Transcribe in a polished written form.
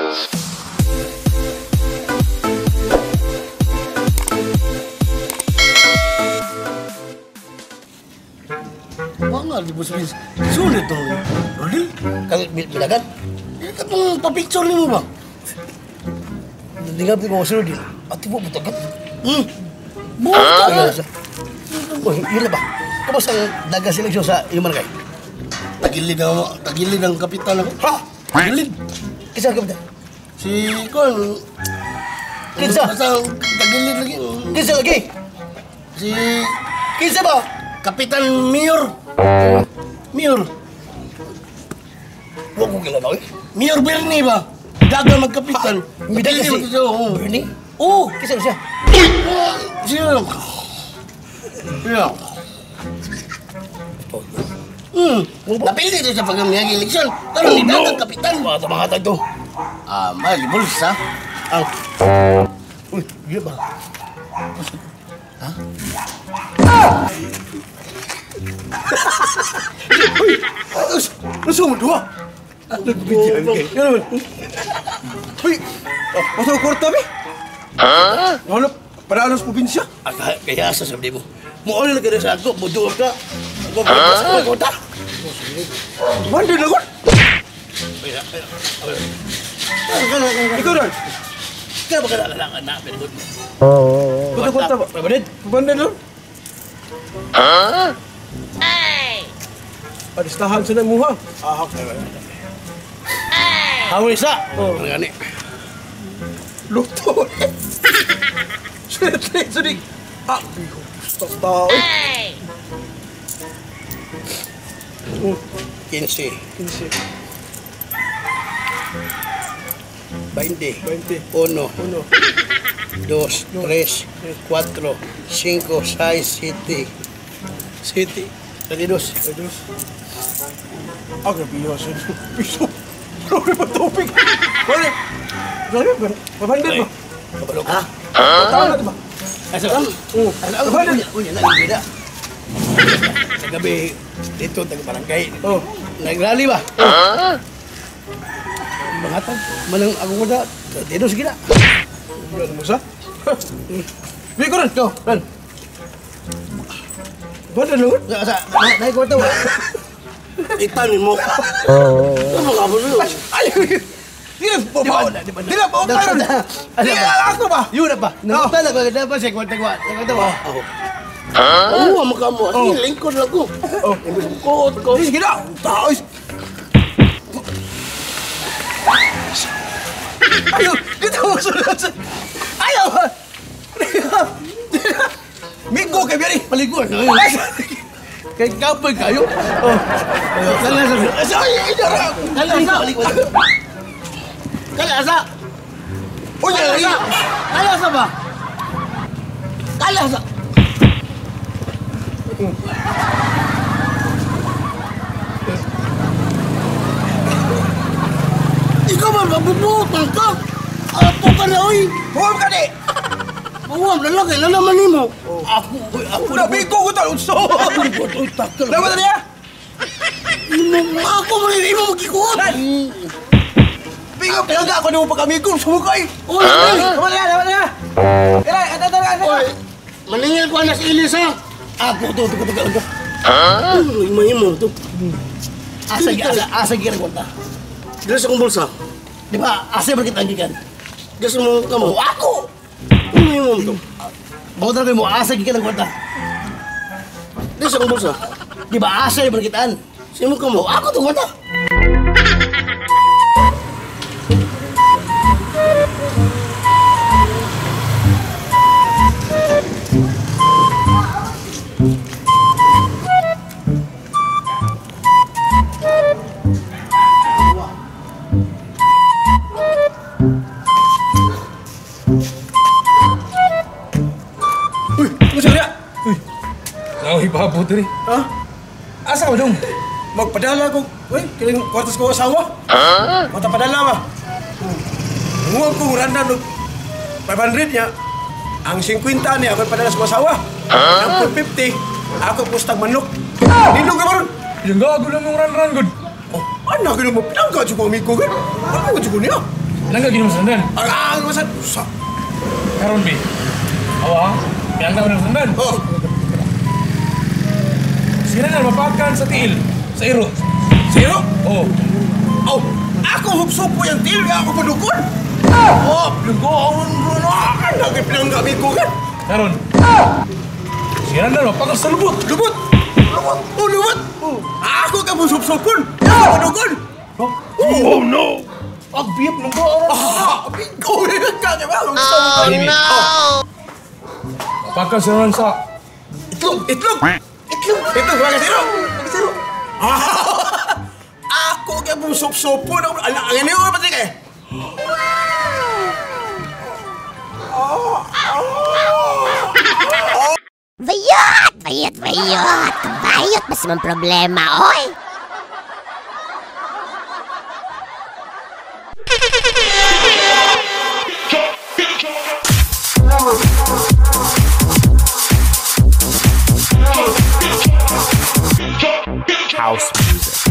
Bangal di bos bis. Sulit tuh. Rodil, kalau bilagan, ini kan papicture nih bang. Tinggal di bawah Rodil. Ati buat betul kan? Bukan. Oh, iya bang. Kamu sang daga seleksyon sa iman kay? Tagilid ang kapitan ako. Ha? Tagilid? Kisa kapitan? Si Kon. Kinsa? Tagilid lagi. Kinsa lagi? Si... Kinsa ba? Kapitan Mayor. Mayor. Huwag ko kilala eh. Mayor Bernie ba? Daga magkapitan. Daga si Bernie? Oo. Kisa siya? Siya. Siya. Napili ito sa pagkamiyang eleksyon. Pero hindi dagat kapitan. Mga tag to. Mali, bulsa. Uy, iya ba? Ha? Nasa mo dua? Nagbibigyan kayo. Yan naman. Uy, masa ko kwarta, be? Ha? Ano? Paraan sa probinsya? Kaya asa sabi mo. Muol na ka sa ako, muduwa ka. Ako kwarta. Mandi na ko? Ikaw rin? Kaya ba kailangan na pinagod mo? Kuta kwarta ba? Pabanid? Pabanid lang? Ha? Padistahan sa namuha. Ahak na ba? Hawin isa? Oo. Ano gani? Luto. Sulit, sulit. Gusto tao. 15. 20. 1. 2, 3, 4, 5, 6, 7. 32. Agak biasa. Piso. Sorry pa topik. Boleh. Sorry ba? Papandit ba? Kabalo ka? Tahu na ba? Asa ka? Papandit. Unya na bida. Sa gabi dito taga barangay. Oh. Nagrally ba? Bangatag. Malang ako ko na. Dito sige na. Ano mo sa? Biko rin. Ito. Ran. Banda naman? Naik ko ito. Ipanin mo. Ano ka mo? Ayaw. Di na po tayo. Di ako ba? Yun na pa. Nakita ko na pa siya. Kwenta ko. Ako. Oo, maka mo. Sige, lingkod lang ko. Imbis ko. Sige na. Tao. Ayaw. Dito mo sulat. Ayaw. Minggo kay Biyari. Paliguan. Kay kapag kayo. Kalasa. Kalasa. Kalasa ba? Kalasa. Ikaw ba mabubutan ka? Ato ka na, oy. Huwag ka di. Huwag na lang, kailan naman ni mo? Ako na bigo ko tal. Unso. Dapat na niya. Ako mo rin, imo magkikuot. Bigo, talaga ako na mo pag-amigo. Sumukay. Uy, Dapat na niya. Kaya, Oy, maningil ko na si Ilis, ha? Ako, ito. Imo ito. Asa gira ko ta. Dila sa kong bulsa. Di ba, asa ba kita angikan? Gusto mo ka mo? Ako! Imo ito. Bago talaga mo, asa gira ko ta. Dila sa kong bulsa. Di ba, asa ba kitaan? Sino ka mo? Ako ito ko ta. Ibabaw diri. Ha? Asa ka dong? Magpadala ko. Uy, kiling kwartas ko asawa. Mata padala ba? Huwag kong randa no. 500 niya. Ang 50 niya ako padala sa asawa. Ang 450 ako pustag manok. Nindog ka ba ron? Yung gago lang yung ran-ran, good. Oh, anak ka mo pinangga sa amigo ko. Ano mo sa niya? Pinangga gini mas Randan. Masan. Karon bi. Awa, pinangga mo ng Randan. Oh. Sila na mapakan sa tiil. Sa iro. Zero? Oh. Oh, ako hupsupo yung til, ako padukon. Oh, pinanggaan mo na. Lagi pinanggabi ko kan. Karon. Sila na mapakan sa lubot. Lubot. Lubot. Oh, lubot. Ako ka mo supsupon. Ako padukon. Oh no! Agbiyap ng doon. Bingo ka, di ba? Oh no! Mapakan sila ron sa... Itlog. Itlog. Mga kasiro. Ako ka mo supsupon. Ang ano yung kapatid eh? Bayot! Kabayot mas mang problema, oy! House music.